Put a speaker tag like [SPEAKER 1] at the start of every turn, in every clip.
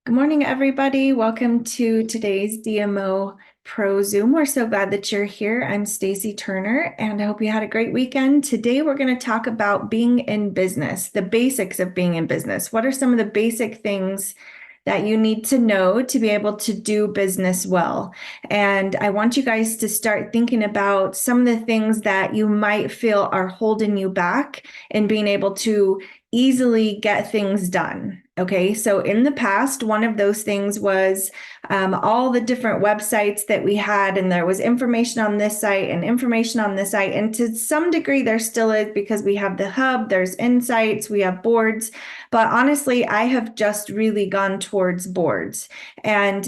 [SPEAKER 1] Good morning, everybody. Welcome to today's DMO Pro Zoom. We're so glad that you're here. I'm Stacy Turner, and I hope you had a great weekend. Today, we're going to talk about being in business, the basics of being in business. What are some of the basic things that you need to know to be able to do business well? And I want you guys to start thinking about some of the things that you might feel are holding you back in being able to easily get things done. Okay, so in the past, one of those things was all the different websites that we had, and there was information on this site and information on this site. And to some degree, there still is because we have the hub, there's insights, we have boards. But honestly, I have just really gone towards boards. And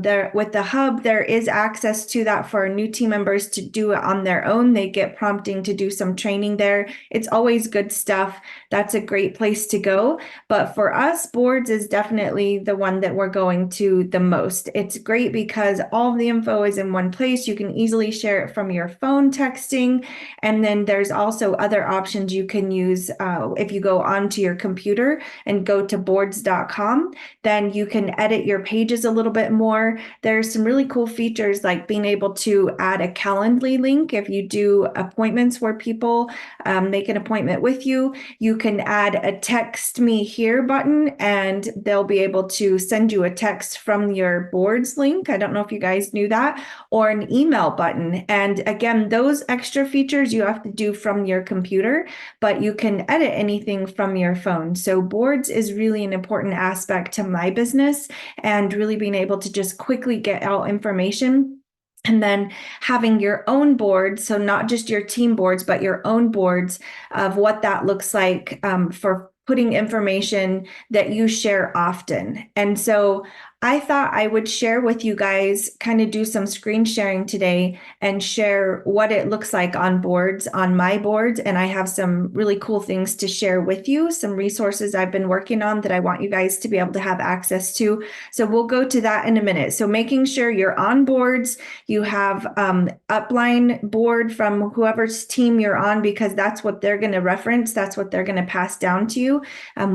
[SPEAKER 1] there, with the hub, there is access to that for new team members to do it on their own. They get prompting to do some training there. It's always good stuff. That's a great place to go. But for us, boards is definitely the one that we're going to the most. It's great because all of the info is in one place. You can easily share it from your phone texting. And then there's also other options you can use if you go onto your computer and go to boards.com, then you can edit your pages a little bit more. There's some really cool features like being able to add a Calendly link if you do appointments where people make an appointment with you. You can add a text me here button and they'll be able to send you a text from your boards link. I don't know if you guys knew that, or an email button. And again, those extra features you have to do from your computer, but you can edit anything from your phone. So boards is really an important aspect to my business and really being able to just quickly get out information. And then having your own boards, so not just your team boards, but your own boards of what that looks like for putting information that you share often. And so I thought I would share with you guys, kind of do some screen sharing today and share what it looks like on boards, on my boards. And I have some really cool things to share with you, some resources I've been working on that I want you guys to be able to have access to. So we'll go to that in a minute. So making sure you're on boards, you have upline board from whoever's team you're on, because that's what they're going to reference. That's what they're going to pass down to you.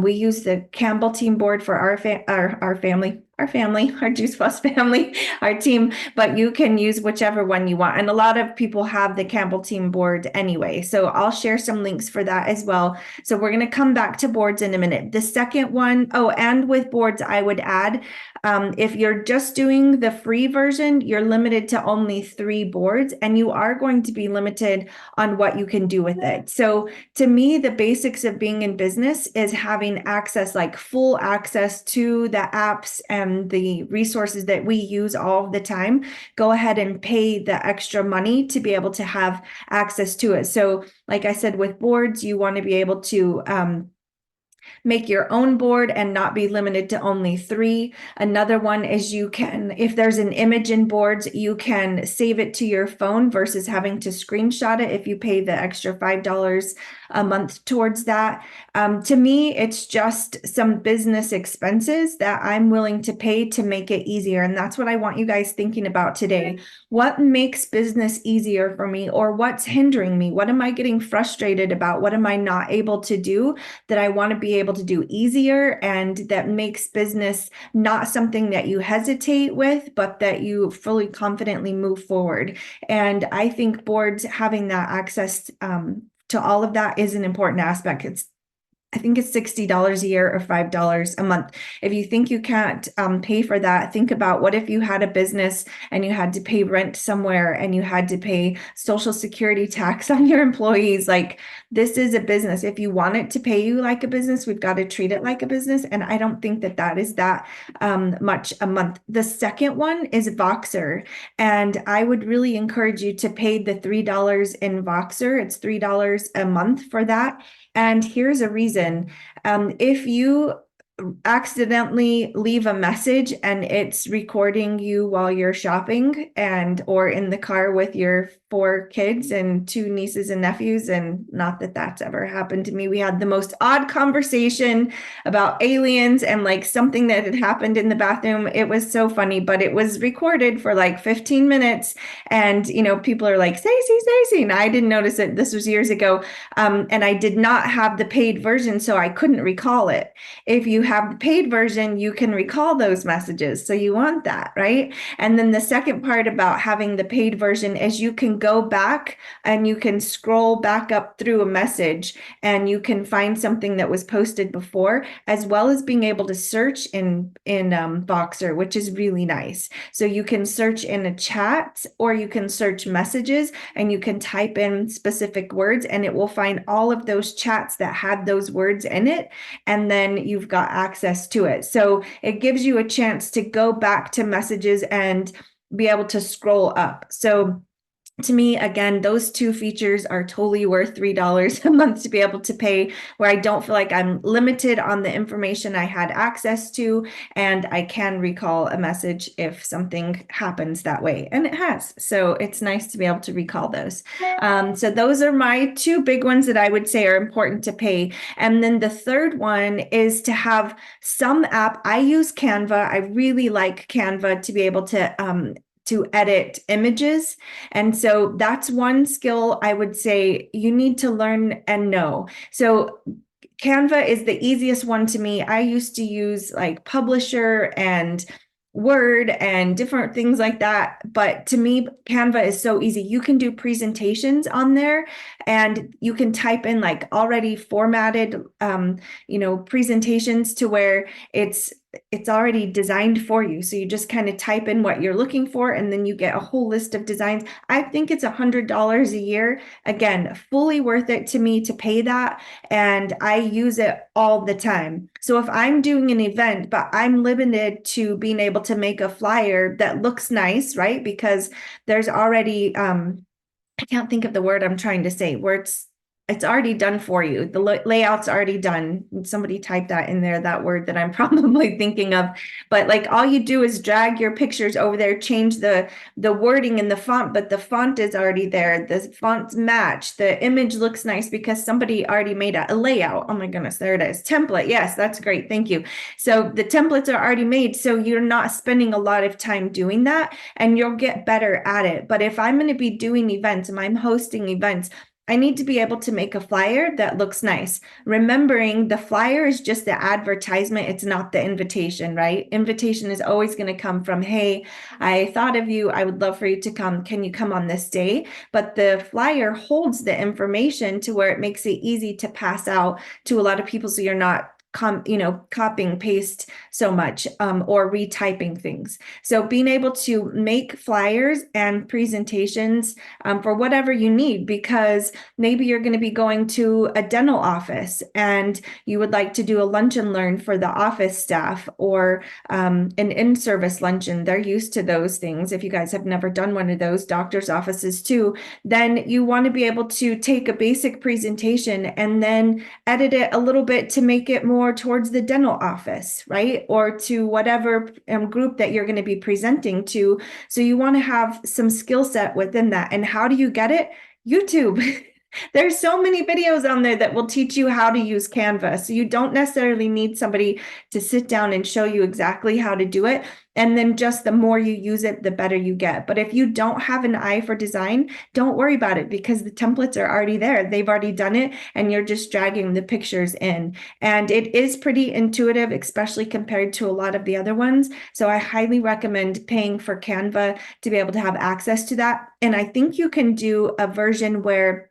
[SPEAKER 1] We use the Campbell team board for our family, our Juice Plus family, our team, but you can use whichever one you want. And a lot of people have the Campbell team board anyway. So I'll share some links for that as well. So we're going to come back to boards in a minute. The second one, oh, and with boards, I would add, if you're just doing the free version, you're limited to only 3 boards, and you are going to be limited on what you can do with it. So to me, the basics of being in business is having access, like full access to the apps and the resources that we use all the time. Go ahead and pay the extra money to be able to have access to it. So like I said, with boards, you want to be able to make your own board and not be limited to only 3. Another one is you can, if there's an image in boards, you can save it to your phone versus having to screenshot it if you pay the extra $5 a month towards that. To me, it's just some business expenses that I'm willing to pay to make it easier. And that's what I want you guys thinking about today. What makes business easier for me, or what's hindering me? What am I getting frustrated about? What am I not able to do that I want to be able to do easier, and that makes business not something that you hesitate with, but that you fully confidently move forward? And I think boards having that access to all of that is an important aspect. I think it's $60 a year or $5 a month. If you think you can't pay for that, think about what if you had a business and you had to pay rent somewhere and you had to pay Social Security tax on your employees. Like, this is a business. If you want it to pay you like a business, we've got to treat it like a business. And I don't think that that is that much a month. The second one is Voxer. And I would really encourage you to pay the $3 in Voxer. It's $3 a month for that. And here's a reason. If you accidentally leave a message and it's recording you while you're shopping and or in the car with your 4 kids and 2 nieces and nephews, and not that that's ever happened to me. We had the most odd conversation about aliens and like something that had happened in the bathroom. It was so funny, but it was recorded for like 15 minutes. And, you know, people are like, Stacey, and I didn't notice it. This was years ago. And I did not have the paid version, so I couldn't recall it. If you have the paid version, you can recall those messages. So you want that, right? And then the second part about having the paid version is you can go back and you can scroll back up through a message and you can find something that was posted before, as well as being able to search in Voxer, which is really nice. So you can search in a chat or you can search messages and you can type in specific words and it will find all of those chats that had those words in it. And then you've got access to it. So it gives you a chance to go back to messages and be able to scroll up. So to me, again, those two features are totally worth $3 a month to be able to pay, where I don't feel like I'm limited on the information I had access to, and I can recall a message if something happens that way, and it has. So it's nice to be able to recall those. So those are my two big ones that I would say are important to pay. And then the third one is to have some app. I use Canva. I really like Canva to be able to edit images. And so that's one skill I would say you need to learn and know. So Canva is the easiest one to me. I used to use like Publisher and Word and different things like that. But to me, Canva is so easy. You can do presentations on there and you can type in like already formatted, presentations to where it's already designed for you. So you just kind of type in what you're looking for and then you get a whole list of designs. I think it's $100 a year. Again, fully worth it to me to pay that. And I use it all the time. So if I'm doing an event, but I'm limited to being able to make a flyer that looks nice, right? Because there's already, I can't think of the word I'm trying to say, where it's already done for you. The layout's already done. Somebody typed that in there, that word that I'm probably thinking of. But like all you do is drag your pictures over there, change the wording and the font, but the font is already there. The fonts match. The image looks nice because somebody already made a layout. Oh my goodness, there it is. Template. Yes, that's great. Thank you. So the templates are already made. So you're not spending a lot of time doing that and you'll get better at it. But if I'm going to be doing events and I'm hosting events, I need to be able to make a flyer that looks nice. Remembering the flyer is just the advertisement. It's not the invitation, right? Invitation is always going to come from, hey, I thought of you. I would love for you to come. Can you come on this day? But the flyer holds the information to where it makes it easy to pass out to a lot of people. So you're not copying paste so much or retyping things. So being able to make flyers and presentations for whatever you need, because maybe you're going to be going to a dental office and you would like to do a lunch and learn for the office staff or an in-service luncheon. They're used to those things. If you guys have never done one of those, doctors' offices too, then you want to be able to take a basic presentation and then edit it a little bit to make it more towards the dental office, right? Or to whatever group that you're going to be presenting to. So you want to have some skill set within that. And how do you get it? YouTube. There's so many videos on there that will teach you how to use Canva. So you don't necessarily need somebody to sit down and show you exactly how to do it. And then just the more you use it, the better you get. But if you don't have an eye for design, don't worry about it because the templates are already there. They've already done it and you're just dragging the pictures in. And it is pretty intuitive, especially compared to a lot of the other ones. So I highly recommend paying for Canva to be able to have access to that. And I think you can do a version where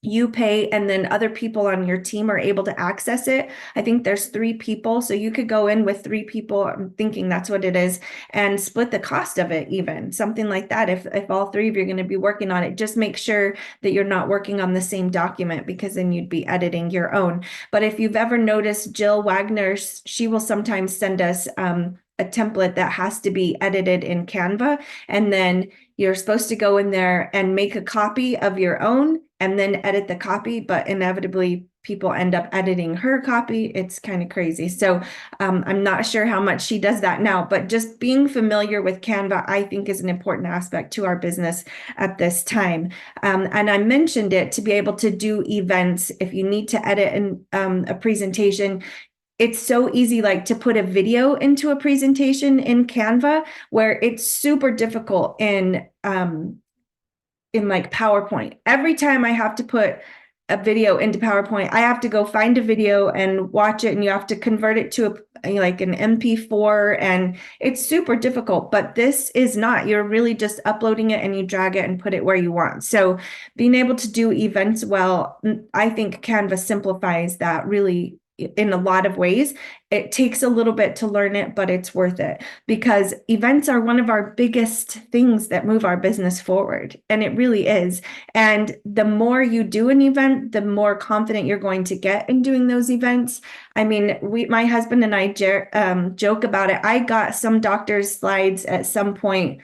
[SPEAKER 1] you pay and then other people on your team are able to access it. I think there's 3 people. So you could go in with 3 people, I'm thinking that's what it is, and split the cost of it even, something like that. If all 3 of you are going to be working on it, just make sure that you're not working on the same document because then you'd be editing your own. But if you've ever noticed Jill Wagner, she will sometimes send us a template that has to be edited in Canva. And then you're supposed to go in there and make a copy of your own and then edit the copy, but inevitably people end up editing her copy. It's kind of crazy. So I'm not sure how much she does that now, but just being familiar with Canva, I think is an important aspect to our business at this time. And I mentioned it to be able to do events. If you need to edit a presentation, it's so easy, like to put a video into a presentation in Canva, where it's super difficult in like PowerPoint. Every time I have to put a video into PowerPoint. I have to go find a video and watch it, and you have to convert it to like an MP4, and it's super difficult. But this is not. You're really just uploading it and you drag it and put it where you want. So being able to do events well, I think Canva simplifies that really in a lot of ways. It takes a little bit to learn it, but it's worth it because events are one of our biggest things that move our business forward. And it really is. And the more you do an event, the more confident you're going to get in doing those events. I mean, my husband and I joke about it. I got some doctor's slides at some point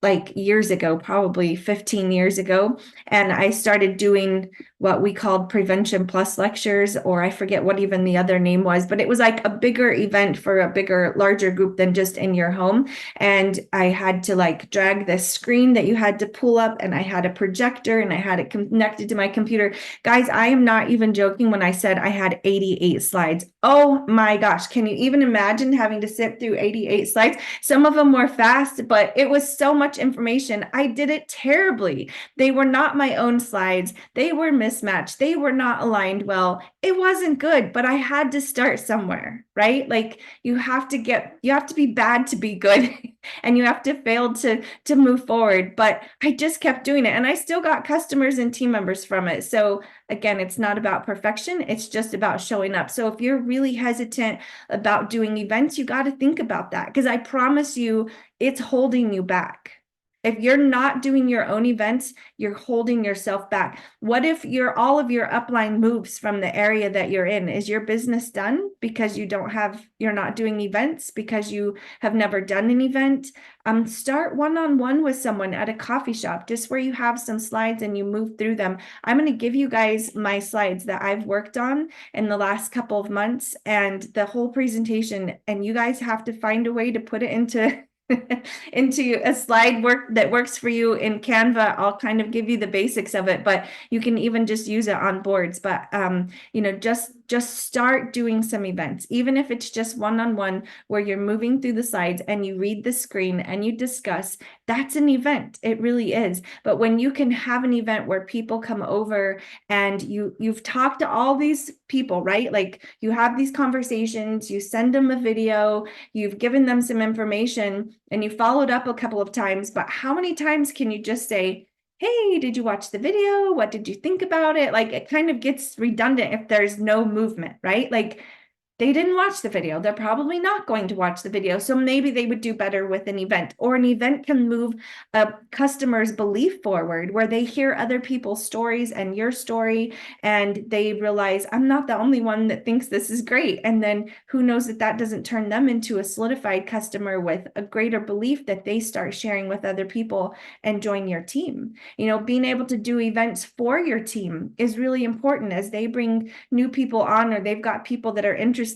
[SPEAKER 1] like years ago, probably 15 years ago. And I started doing what we called Prevention Plus lectures, or I forget what even the other name was, but it was like a bigger event for a bigger, larger group than just in your home. And I had to like drag this screen that you had to pull up, and I had a projector and I had it connected to my computer. Guys, I am not even joking when I said I had 88 slides. Oh my gosh, can you even imagine having to sit through 88 slides? Some of them were fast, but it was so much information. I did it terribly. They were not my own slides. They were mismatched. They were not aligned well. It wasn't good, but I had to start somewhere, right? Like you have to be bad to be good and you have to fail to move forward. But I just kept doing it, and I still got customers and team members from it. So again, it's not about perfection. It's just about showing up. So if you're really hesitant about doing events, you got to think about that, because I promise you, it's holding you back. If you're not doing your own events, you're holding yourself back. What if all of your upline moves from the area that you're in? Is your business done because you're not doing events, because you have never done an event? Start one-on-one with someone at a coffee shop, just where you have some slides and you move through them. I'm going to give you guys my slides that I've worked on in the last couple of months and the whole presentation, and you guys have to find a way to put it into into a slide that works for you in Canva. I'll kind of give you the basics of it, but you can even just use it on boards. But just start doing some events, even if it's just one-on-one where you're moving through the slides and you read the screen and you discuss. That's an event. It really is. But when you can have an event where people come over and you've talked to all these people, right? Like you have these conversations, you send them a video, you've given them some information, and you followed up a couple of times. But how many times can you just say, hey, did you watch the video? What did you think about it? Like it kind of gets redundant if there's no movement, right? Like they didn't watch the video. They're probably not going to watch the video. So maybe they would do better with an event, or an event can move a customer's belief forward, where they hear other people's stories and your story, and they realize I'm not the only one that thinks this is great. And then who knows if that doesn't turn them into a solidified customer with a greater belief that they start sharing with other people and join your team. Being able to do events for your team is really important as they bring new people on, or they've got people that are interested.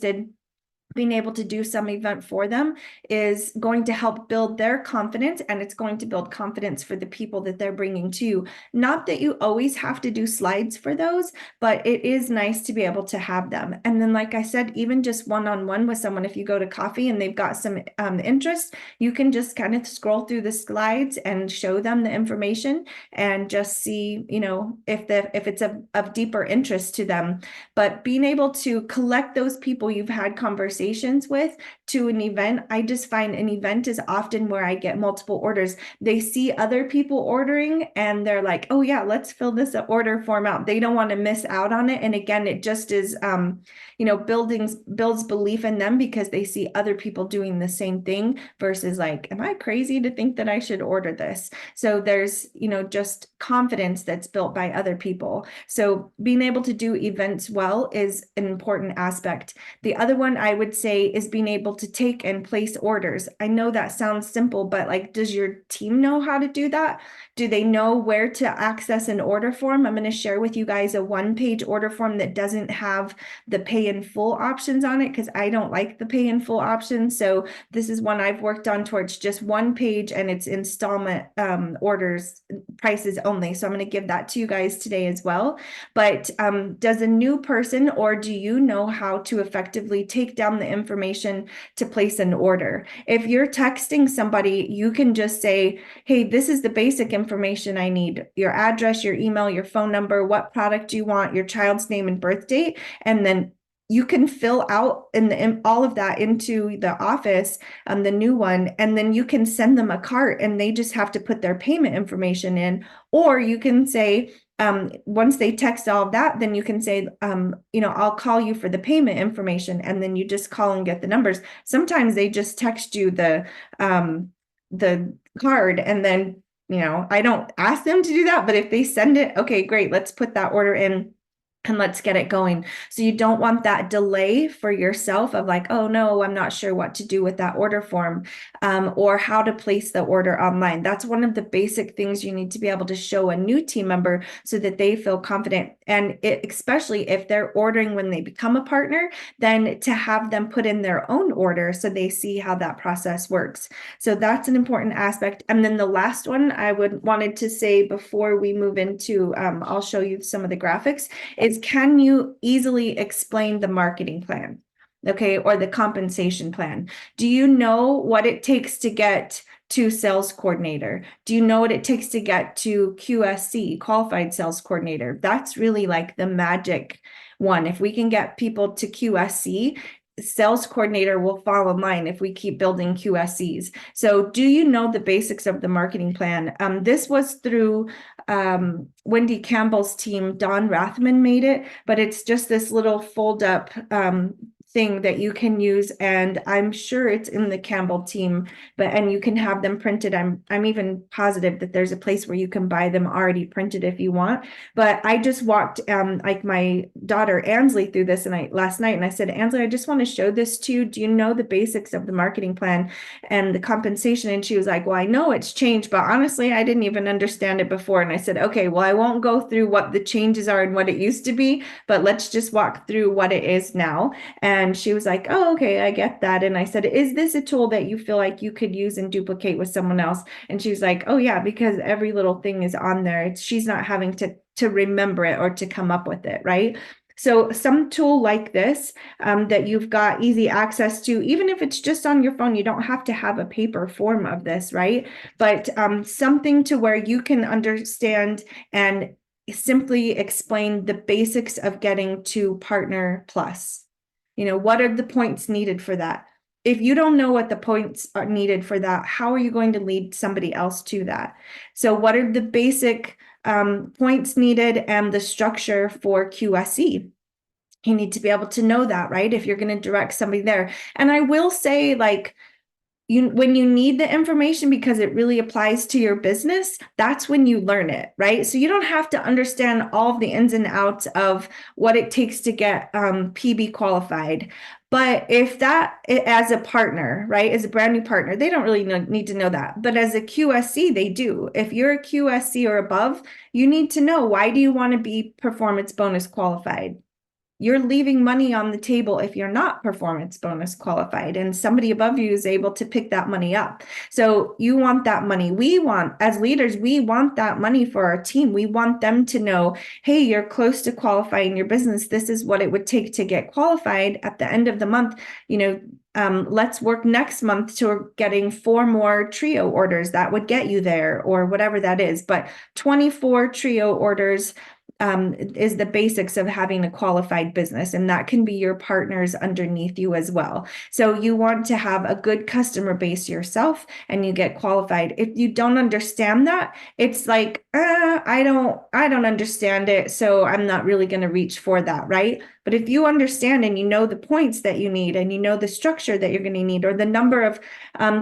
[SPEAKER 1] Being able to do some event for them is going to help build their confidence, and it's going to build confidence for the people that they're bringing to you. Not that you always have to do slides for those, but it is nice to be able to have them. And then, like I said, even just one-on-one with someone, if you go to coffee and they've got some interest, you can just kind of scroll through the slides and show them the information and just see, if it's of deeper interest to them. But being able to collect those people you've had conversations with to an event, I just find an event is often where I get multiple orders. They see other people ordering and they're like, oh yeah, let's fill this order form out. They don't want to miss out on it. And again, it just is, builds belief in them because they see other people doing the same thing versus like, am I crazy to think that I should order this? So there's, just confidence that's built by other people. So being able to do events well is an important aspect. The other one I would say is being able to take and place orders. I know that sounds simple, but like, does your team know how to do that? Do they know where to access an order form? I'm going to share with you guys a one-page order form that doesn't have the pay in full options on it, because I don't like the pay in full options. So this is one I've worked on towards just one page, and it's installment orders prices only. So I'm going to give that to you guys today as well. But does a new person, or do you know how to effectively take down the information to place an order. If you're texting somebody, you can just say, hey, this is the basic information I need: your address, your email, your phone number, what product you want, your child's name and birth date, and then you can fill out all of that into the office, the new one, and then you can send them a cart and they just have to put their payment information in. Or you can say, once they text all of that, then you can say, I'll call you for the payment information, and then you just call and get the numbers. Sometimes they just text you the card, and then, I don't ask them to do that, but if they send it, okay, great, let's put that order in and let's get it going. So you don't want that delay for yourself of like, oh no, I'm not sure what to do with that order form, or how to place the order online. That's one of the basic things you need to be able to show a new team member so that they feel confident. And especially if they're ordering when they become a partner, then to have them put in their own order so they see how that process works. So that's an important aspect. And then the last one I wanted to say before we move into, I'll show you some of the graphics, is can you easily explain the marketing plan, okay, or the compensation plan? Do you know what it takes to get to sales coordinator? Do you know what it takes to get to QSC, qualified sales coordinator? That's really like the magic one. If we can get people to QSC, sales coordinator will fall in line if we keep building QSCs. So do you know the basics of the marketing plan? This was through Wendy Campbell's team. Don Rathman made it, but it's just this little fold up thing that you can use, and I'm sure it's in the Campbell team, and you can have them printed. I'm even positive that there's a place where you can buy them already printed if you want. But I just walked like my daughter Ansley through this last night, and I said, Ansley, I just want to show this to you. Do you know the basics of the marketing plan and the compensation? And she was like, well, I know it's changed, but honestly, I didn't even understand it before. And I said, okay, well, I won't go through what the changes are and what it used to be, but let's just walk through what it is now. And she was like, oh, okay, I get that. And I said, is this a tool that you feel like you could use and duplicate with someone else? And she was like, oh yeah, because every little thing is on there. She's not having to remember it or to come up with it, right? So some tool like this that you've got easy access to, even if it's just on your phone, you don't have to have a paper form of this, right? But something to where you can understand and simply explain the basics of getting to Partner Plus. What are the points needed for that? If you don't know what the points are needed for that, how are you going to lead somebody else to that? So what are the basic points needed and the structure for QSE? You need to be able to know that, right? If you're going to direct somebody there. And I will say, like, when you need the information because it really applies to your business, that's when you learn it, right? So you don't have to understand all of the ins and outs of what it takes to get PB qualified. But if that, as a partner, right, as a brand new partner, they don't really need to know that. But as a QSC, they do. If you're a QSC or above, you need to know, why do you want to be performance bonus qualified? You're leaving money on the table if you're not performance bonus qualified, and somebody above you is able to pick that money up. So you want that money. As leaders, we want that money for our team. We want them to know, hey, you're close to qualifying your business. This is what it would take to get qualified at the end of the month. Let's work next month to getting 4 more trio orders. That would get you there, or whatever that is. But 24 trio orders is the basics of having a qualified business, and that can be your partners underneath you as well. So you want to have a good customer base yourself, and you get qualified. If you don't understand that, it's like, I don't understand it, so I'm not really going to reach for that, right? But if you understand and you know the points that you need, and you know the structure that you're going to need, or the number of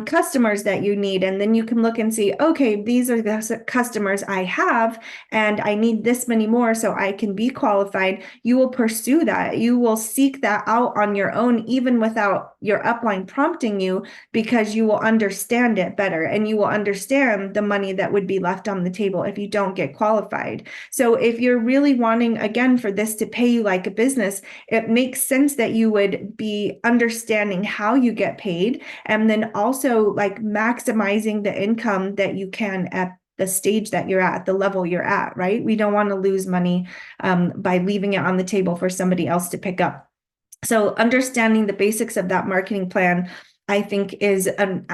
[SPEAKER 1] customers that you need, and then you can look and see, okay, these are the customers I have, and I need this many more so I can be qualified. You will pursue that. You will seek that out on your own, even without your upline prompting you, because you will understand it better, and you will understand the money that would be left on the table if you don't get qualified. So if you're really wanting, again, for this to pay you like a business, it makes sense that you would be understanding how you get paid, and then also like maximizing the income that you can at the stage that you're at, the level you're at, right? We don't want to lose money by leaving it on the table for somebody else to pick up. So understanding the basics of that marketing plan, I think, is an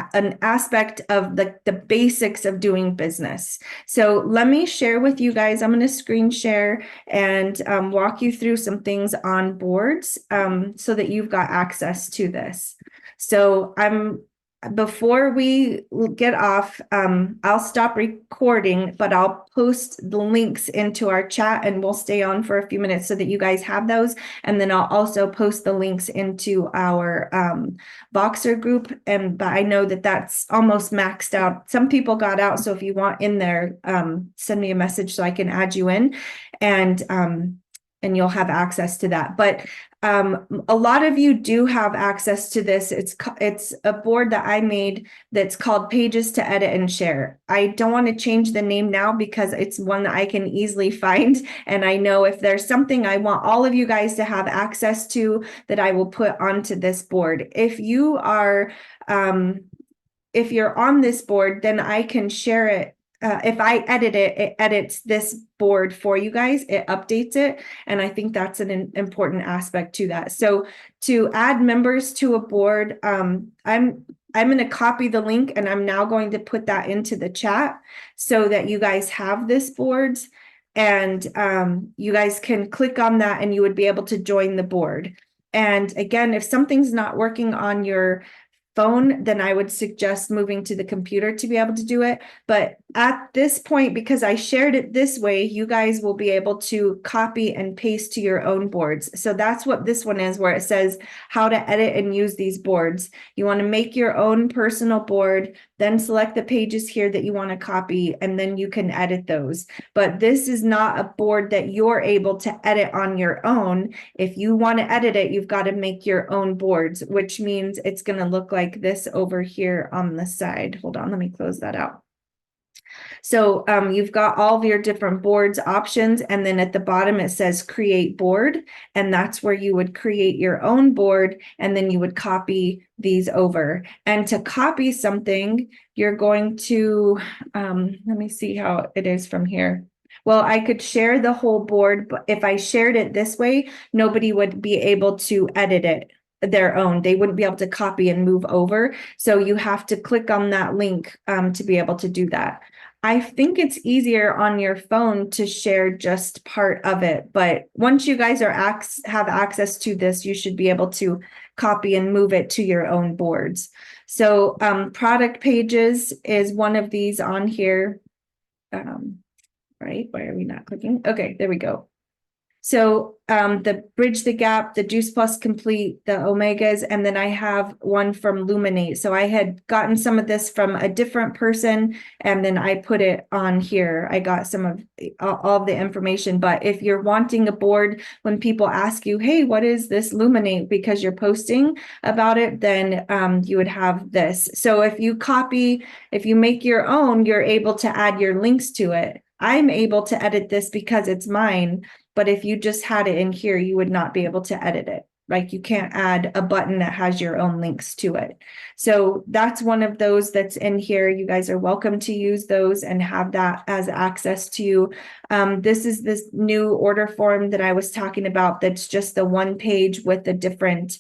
[SPEAKER 1] aspect of the basics of doing business. So let me share with you guys. I'm going to screen share and walk you through some things on boards so that you've got access to this. So before we get off, I'll stop recording, but I'll post the links into our chat and we'll stay on for a few minutes so that you guys have those. And then I'll also post the links into our Voxer group. But I know that that's almost maxed out. Some people got out. So if you want in there, send me a message so I can add you in, and you'll have access to that. But a lot of you do have access to this. It's a board that I made that's called Pages to Edit and Share. I don't want to change the name now because it's one that I can easily find. And I know if there's something I want all of you guys to have access to, that I will put onto this board. If you are, if you're on this board, then I can share it. If I edit it, it edits this board for you guys. It updates it. And I think that's an important aspect to that. So to add members to a board, I'm going to copy the link and I'm now going to put that into the chat so that you guys have this boards, and you guys can click on that and you would be able to join the board. And again, if something's not working on your phone, then I would suggest moving to the computer to be able to do it. But at this point, because I shared it this way, you guys will be able to copy and paste to your own boards. So that's what this one is, where it says how to edit and use these boards. You want to make your own personal board, then select the pages here that you want to copy, and then you can edit those. But this is not a board that you're able to edit on your own. If you want to edit it, you've got to make your own boards, which means it's going to look like this over here on the side. Hold on, let me close that out. So you've got all of your different boards options, and then at the bottom it says create board, and that's where you would create your own board, and then you would copy these over. And to copy something, you're going to, let me see how it is from here. Well, I could share the whole board, but if I shared it this way, nobody would be able to edit it their own. They wouldn't be able to copy and move over. So you have to click on that link to be able to do that. I think it's easier on your phone to share just part of it, but once you guys have access to this, you should be able to copy and move it to your own boards. So product pages is one of these on here. Right, why are we not clicking? Okay, there we go. So the Bridge the Gap, the Juice Plus Complete, the Omegas, and then I have one from Luminate. So I had gotten some of this from a different person, and then I put it on here. I got some of all of the information. But if you're wanting a board, when people ask you, hey, what is this Luminate, because you're posting about it, then you would have this. So if you make your own, you're able to add your links to it. I'm able to edit this because it's mine. But if you just had it in here, you would not be able to edit it. Like you can't add a button that has your own links to it. So that's one of those that's in here. You guys are welcome to use those and have that as access to. This is this new order form that I was talking about. That's just the one page with the different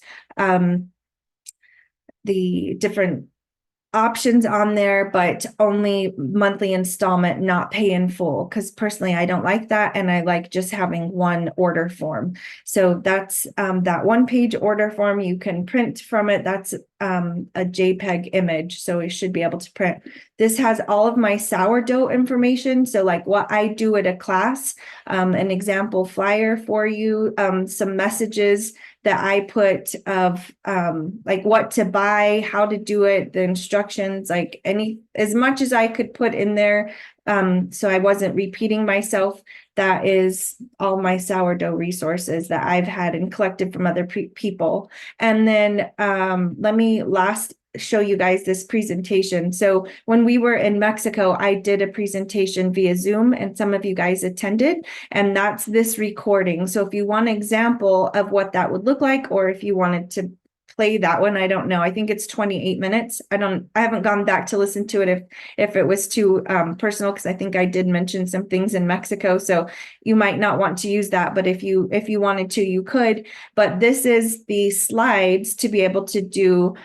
[SPEAKER 1] options on there, but only monthly installment, not pay in full, because personally I don't like that, and I like just having one order form. So that's that one page order form. You can print from it. That's a JPEG image, so we should be able to print. This has all of my sourdough information, so like what I do at a class, an example flyer for you, some messages that I put of like what to buy, how to do it, the instructions, like as much as I could put in there, so I wasn't repeating myself. That is all my sourdough resources that I've had and collected from other people. And then let me show you guys this presentation. So when we were in Mexico, I did a presentation via Zoom, and some of you guys attended, and that's this recording. So if you want an example of what that would look like, or if you wanted to play that one. I don't know. I think it's 28 minutes. I haven't gone back to listen to it if it was too personal, because I think I did mention some things in Mexico. So you might not want to use that, but if you wanted to, you could. But this is the slides to be able to do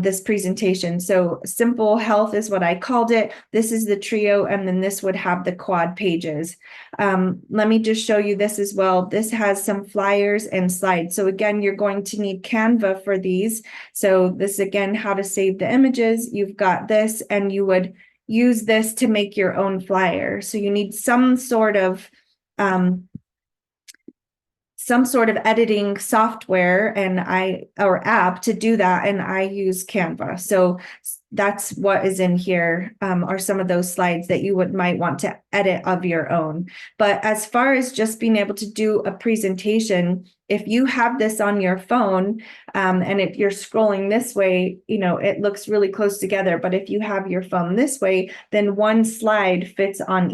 [SPEAKER 1] this presentation. So simple health is what I called it. This is the trio, and then this would have the quad pages. Let me just show you this as well. This has some flyers and slides. So again, you're going to need Canva for these. So this, again, how to save the images. You've got this, and you would use this to make your own flyer. So you need some sort of editing software or app to do that, and I use Canva. So that's what is in here, are some of those slides that you might want to edit of your own. But as far as just being able to do a presentation, if you have this on your phone, and if you're scrolling this way, it looks really close together. But if you have your phone this way, then one slide fits on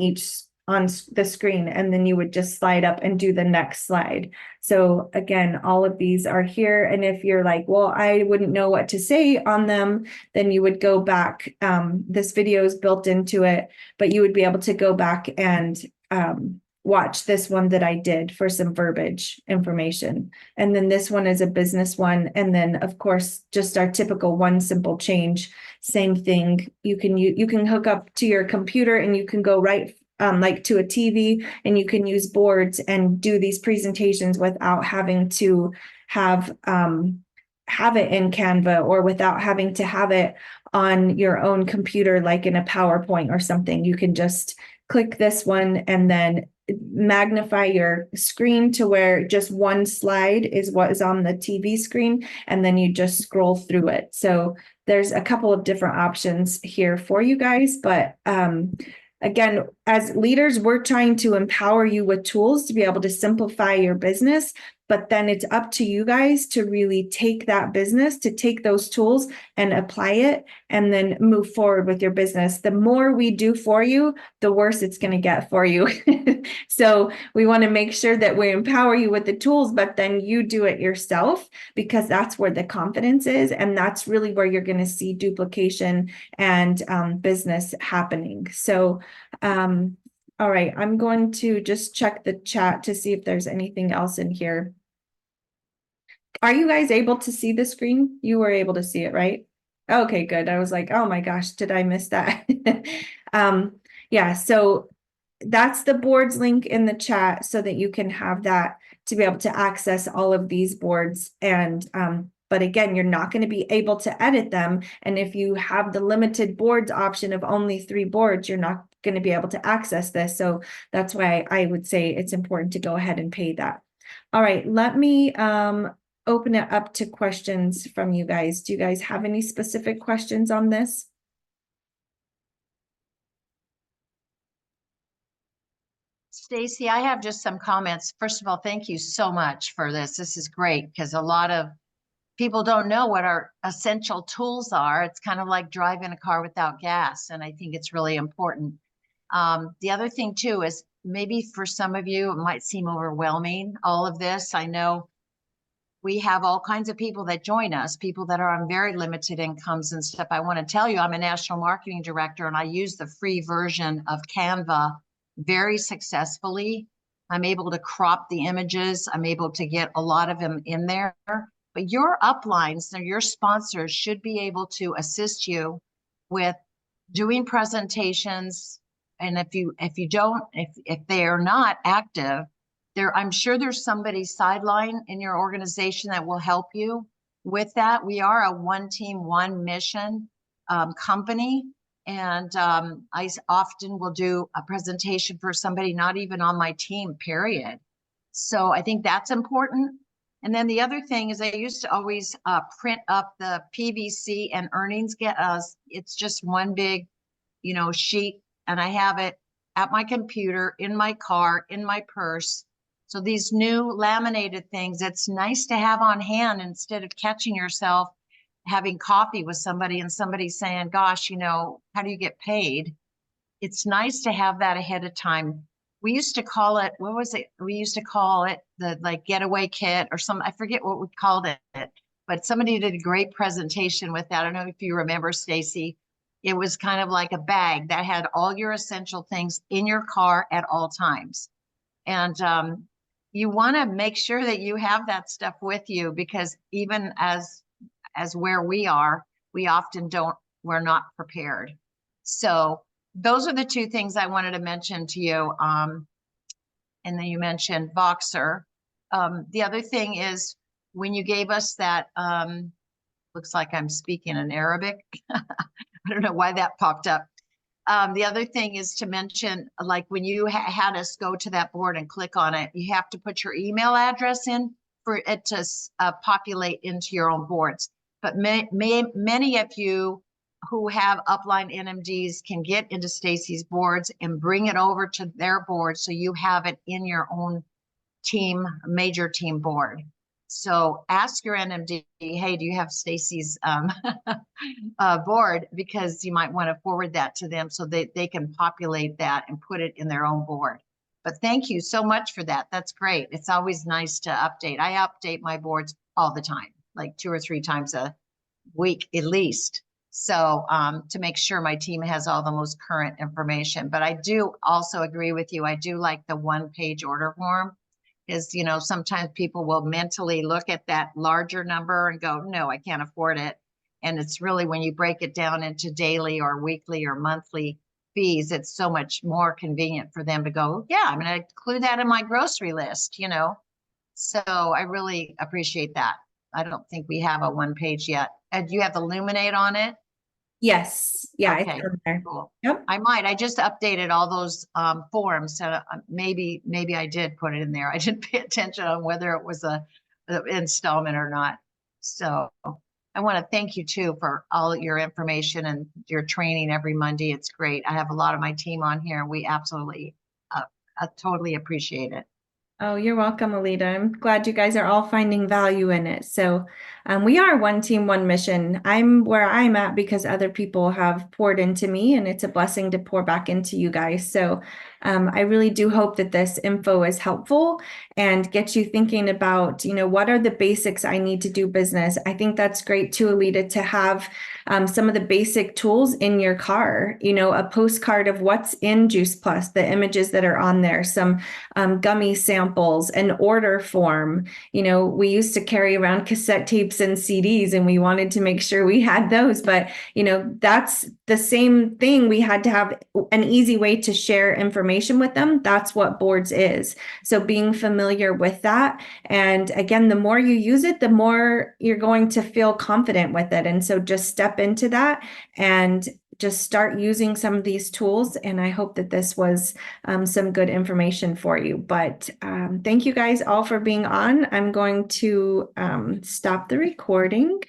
[SPEAKER 1] the screen, and then you would just slide up and do the next slide. So again, all of these are here. And if you're like, well, I wouldn't know what to say on them, then you would go back. This video is built into it, but you would be able to go back and watch this one that I did for some verbiage information. And then this one is a business one. And then of course, just our typical one simple change, same thing. You can hook up to your computer, and you can go right like to a TV, and you can use boards and do these presentations without having to have it in Canva, or without having to have it on your own computer, like in a PowerPoint or something. You can just click this one and then magnify your screen to where just one slide is what is on the TV screen, and then you just scroll through it. So there's a couple of different options here for you guys, but again, as leaders, we're trying to empower you with tools to be able to simplify your business, but then it's up to you guys to really take that business, to take those tools and apply it, and then move forward with your business. The more we do for you, the worse it's going to get for you. So we want to make sure that we empower you with the tools, but then you do it yourself, because that's where the confidence is. And that's really where you're going to see duplication and business happening. So, all right, I'm going to just check the chat to see if there's anything else in here. Are you guys able to see the screen? You were able to see it, right? Okay, good. I was like, oh my gosh, did I miss that? Yeah, so that's the boards link in the chat, so that you can have that to be able to access all of these boards. And but again, you're not going to be able to edit them. And if you have the limited boards option of only 3 boards, you're not going to be able to access this. So that's why I would say it's important to go ahead and pay that. All right, let me open it up to questions from you guys. Do you guys have any specific questions on this?
[SPEAKER 2] Stacy, I have just some comments. First of all, thank you so much for this. This is great, because a lot of people don't know what our essential tools are. It's kind of like driving a car without gas, and I think it's really important. The other thing too is, maybe for some of you, it might seem overwhelming, all of this. I know we have all kinds of people that join us, people that are on very limited incomes and stuff. I want to tell you, I'm a national marketing director, and I use the free version of Canva very successfully. I'm able to crop the images. I'm able to get a lot of them in there. But your uplines or your sponsors should be able to assist you with doing presentations. And if they are not active, I'm sure there's somebody sideline in your organization that will help you with that. We are a one team, one mission company. And I often will do a presentation for somebody not even on my team, period. So I think that's important. And then the other thing is, I used to always print up the PVC and earnings. It's just one big, sheet, and I have it at my computer, in my car, in my purse. So these new laminated things, it's nice to have on hand, instead of catching yourself having coffee with somebody and somebody saying, gosh, how do you get paid? It's nice to have that ahead of time. We used to call it, what was it? We used to call it the getaway kit or I forget what we called it. but somebody did a great presentation with that. I don't know if you remember, Stacy. It was kind of like a bag that had all your essential things in your car at all times. And you want to make sure that you have that stuff with you, because even as where we are, we often don't, we're not prepared. So those are the two things I wanted to mention to you. And then you mentioned Voxer. The other thing is when you gave us that, looks like I'm speaking in Arabic. I don't know why that popped up. The other thing is to mention, like when you had us go to that board and click on it, you have to put your email address in for it to populate into your own boards. But many of you who have upline NMDs can get into Stacy's boards and bring it over to their board, so you have it in your own team, major team board. So ask your NMD, hey, do you have Stacy's board? Because you might want to forward that to them so they can populate that and put it in their own board. But thank you so much for that. That's great. It's always nice to update. I update my boards all the time, like 2 or 3 times a week at least. So to make sure my team has all the most current information. But I do also agree with you. I do like the 1-page order form. Is, sometimes people will mentally look at that larger number and go, no, I can't afford it. And it's really when you break it down into daily or weekly or monthly fees, it's so much more convenient for them to go, yeah, I'm going to include that in my grocery list, So I really appreciate that. I don't think we have a 1-page yet. And do you have the Luminate on it?
[SPEAKER 1] Yes. Yeah, it's
[SPEAKER 2] Okay,
[SPEAKER 1] on there.
[SPEAKER 2] cool.
[SPEAKER 1] Yep.
[SPEAKER 2] I just updated all those forms. So maybe I did put it in there. I didn't pay attention on whether it was a installment or not. So I want to thank you too for all your information and your training every Monday. It's great. I have a lot of my team on here, and we absolutely totally appreciate it.
[SPEAKER 1] Oh, you're welcome, Alita. I'm glad you guys are all finding value in it. So, we are one team, one mission. I'm where I'm at because other people have poured into me, and it's a blessing to pour back into you guys. So, I really do hope that this info is helpful and gets you thinking about, what are the basics I need to do business. I think that's great too, Alita, to have some of the basic tools in your car, a postcard of what's in Juice Plus, the images that are on there, some gummy samples, an order form. We used to carry around cassette tapes and CDs, and we wanted to make sure we had those. But, that's the same thing. We had to have an easy way to share information with them. That's what boards is. So being familiar with that. And again, the more you use it, the more you're going to feel confident with it. And so just step into that and just start using some of these tools. And I hope that this was some good information for you. But thank you guys all for being on. I'm going to stop the recording.